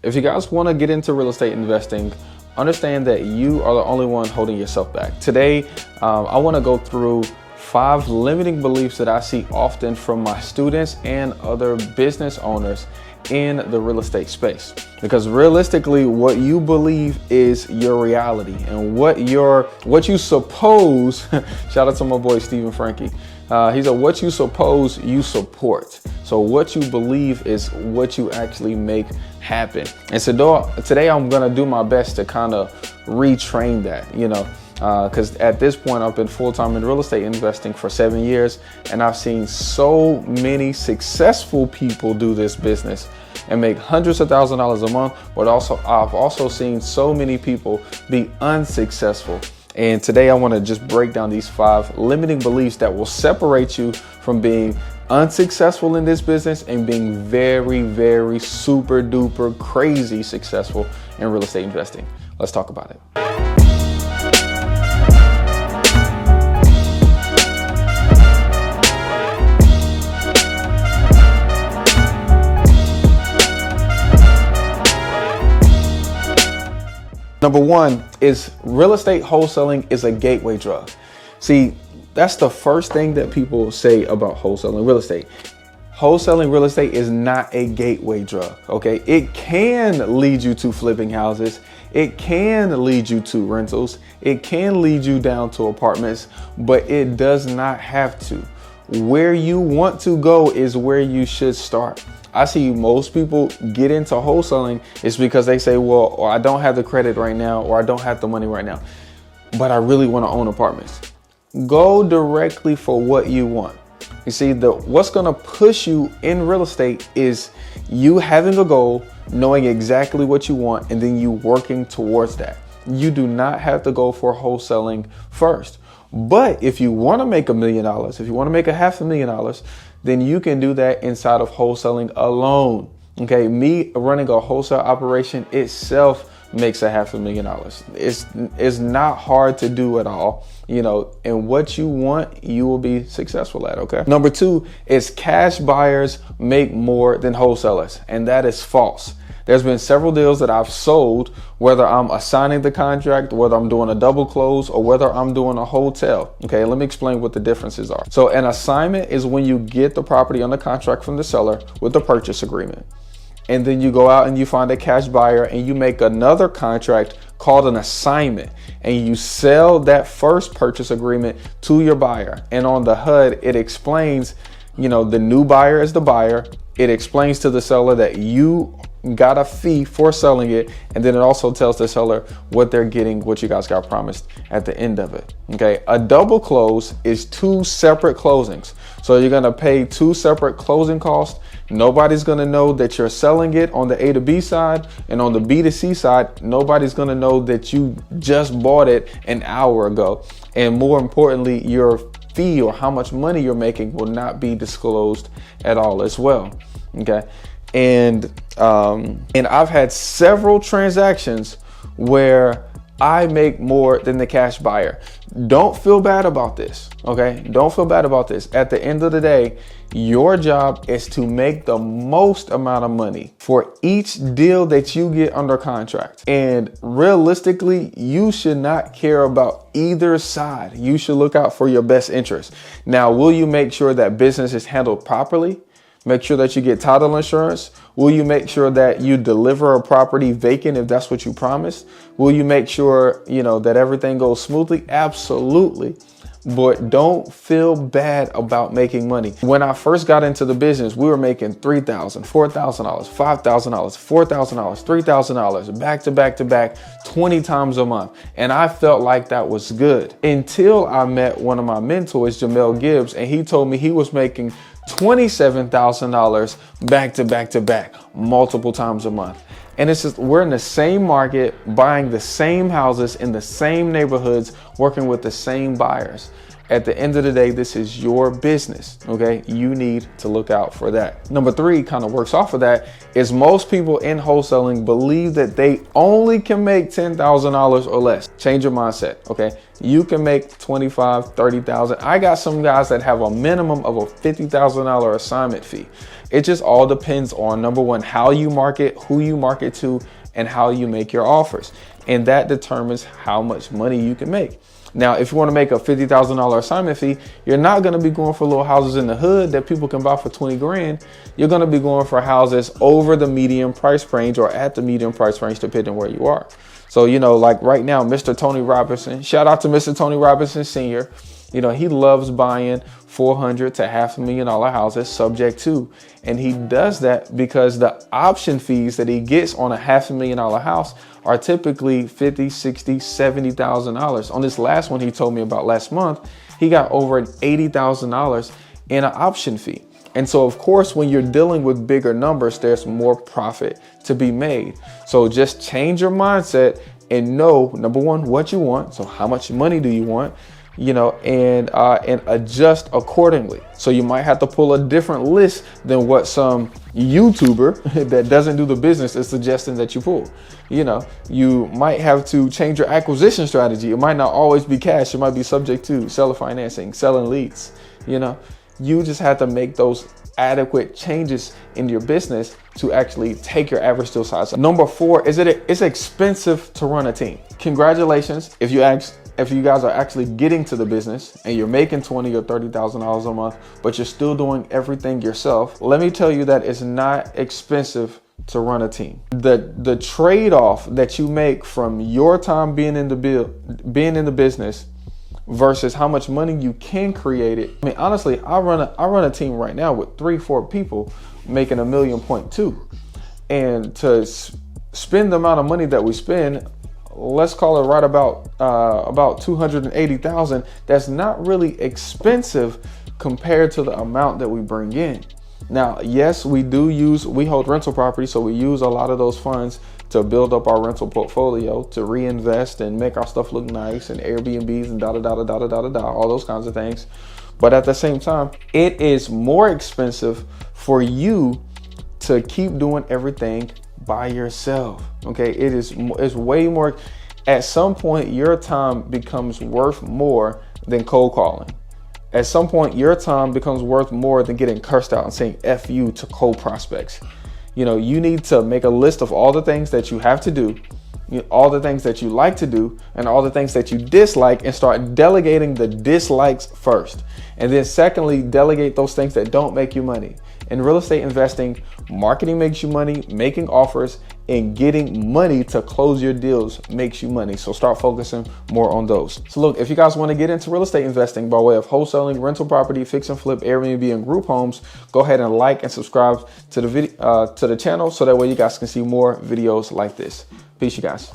If you guys want to get into real estate investing, understand that you are the only one holding yourself back. Today, I want to go through 5 limiting beliefs that I see often from my students and other business owners in the real estate space. Because realistically, what you believe is your reality, and what you suppose, shout out to my boy Stephen Frankie, he said, what you suppose you support. So what you believe is what you actually make happen. And so today I'm gonna do my best to kind of retrain that, because at this point I've been full-time in real estate investing for 7 years, and I've seen so many successful people do this business and make hundreds of thousands of dollars a month, but I've also seen so many people be unsuccessful. And today I want to just break down these 5 limiting beliefs that will separate you from being unsuccessful in this business and being very, very super duper crazy successful in real estate investing. Let's talk about it. Number 1 is real estate wholesaling is a gateway drug. See, that's the first thing that people say about wholesaling real estate. Wholesaling real estate is not a gateway drug, okay? It can lead you to flipping houses. It can lead you to rentals. It can lead you down to apartments, but it does not have to. Where you want to go is where you should start. I see most people get into wholesaling is because they say, well, or I don't have the credit right now, or I don't have the money right now, but I really want to own apartments. Go directly for what you want. You see, what's going to push you in real estate is you having a goal, knowing exactly what you want, and then you working towards that. You do not have to go for wholesaling first. But if you want to make $1 million, if you want to make $500,000, then you can do that inside of wholesaling alone. Okay, me running a wholesale operation itself makes $500,000. It's not hard to do at all, and what you want, you will be successful at, okay? Number 2 is cash buyers make more than wholesalers, and that is false. There's been several deals that I've sold, whether I'm assigning the contract, whether I'm doing a double close, or whether I'm doing a hotel. Okay, let me explain what the differences are. So an assignment is when you get the property under contract from the seller with the purchase agreement. And then you go out and you find a cash buyer and you make another contract called an assignment, and you sell that first purchase agreement to your buyer. And on the HUD, it explains, the new buyer is the buyer. It explains to the seller that you got a fee for selling it, and then it also tells the seller what they're getting, what you guys got promised at the end of it. Okay, a double close is 2 separate closings. So you're gonna pay 2 separate closing costs. Nobody's gonna know that you're selling it on the A to B side, and on the B to C side, nobody's gonna know that you just bought it an hour ago. And more importantly, your fee or how much money you're making will not be disclosed at all as well. Okay. And I've had several transactions where I make more than the cash buyer. Don't feel bad about this, okay? Don't feel bad about this. At the end of the day, your job is to make the most amount of money for each deal that you get under contract. And realistically, you should not care about either side. You should look out for your best interest. Now, will you make sure that business is handled properly? Make sure that you get title insurance. Will you make sure that you deliver a property vacant if that's what you promised? Will you make sure, that everything goes smoothly? Absolutely. But don't feel bad about making money. When I first got into the business, we were making $3,000, $4,000, $5,000, $4,000, $3,000 back to back to back 20 times a month. And I felt like that was good until I met one of my mentors, Jamel Gibbs, and he told me he was making $27,000 back to back to back multiple times a month. And it's just, we're in the same market, buying the same houses in the same neighborhoods, working with the same buyers. At the end of the day, this is your business, okay? You need to look out for that. Number 3 kind of works off of that is most people in wholesaling believe that they only can make $10,000 or less. Change your mindset, okay? You can make 25, 30,000. I got some guys that have a minimum of a $50,000 assignment fee. It just all depends on, number one, how you market, who you market to, and how you make your offers. And that determines how much money you can make. Now, if you want to make a $50,000 assignment fee, you're not going to be going for little houses in the hood that people can buy for 20 grand. You're going to be going for houses over the medium price range or at the medium price range, depending where you are. So, you know, like right now, Mr. Tony Robinson, shout out to Mr. Tony Robinson Sr. You know, he loves buying $400,000 to $500,000 houses subject to. And he does that because the option fees that he gets on a $500,000 house are typically $50,000, $60,000, $70,000. On this last one he told me about last month, he got over $80,000 in an option fee. And so, of course, when you're dealing with bigger numbers, there's more profit to be made. So just change your mindset and know, number one, what you want. So how much money do you want? You know, and adjust accordingly. So you might have to pull a different list than what some YouTuber that doesn't do the business is suggesting that you pull. You know, you might have to change your acquisition strategy. It might not always be cash. It might be subject to seller financing, selling leads. You know, you just have to make those adequate changes in your business to actually take your average deal size. Number 4 is it's expensive to run a team. Congratulations if you guys are actually getting to the business and you're making $20,000 or $30,000 a month, but you're still doing everything yourself. Let me tell you that it's not expensive to run a team. The trade-off that you make from your time being in the business versus how much money you can create it. I mean, honestly, I run a team right now with 3-4 people making $1.2 million. And to spend the amount of money that we spend, let's call it right about 280,000. That's not really expensive compared to the amount that we bring in. Now, yes, we hold rental property, so we use a lot of those funds to build up our rental portfolio, to reinvest and make our stuff look nice, and Airbnbs and all those kinds of things. But at the same time, it is more expensive for you to keep doing everything by yourself. Okay, it's way more. At some point, your time becomes worth more than cold calling. At some point, your time becomes worth more than getting cursed out and saying F you to cold prospects. You know, you need to make a list of all the things that you have to do, all the things that you like to do, and all the things that you dislike, and start delegating the dislikes first. And then secondly, delegate those things that don't make you money. In real estate investing, marketing makes you money, making offers and getting money to close your deals makes you money. So start focusing more on those. So look, if you guys want to get into real estate investing by way of wholesaling, rental property, fix and flip, Airbnb, and group homes, go ahead and like and subscribe to the channel so that way you guys can see more videos like this. Peace, you guys.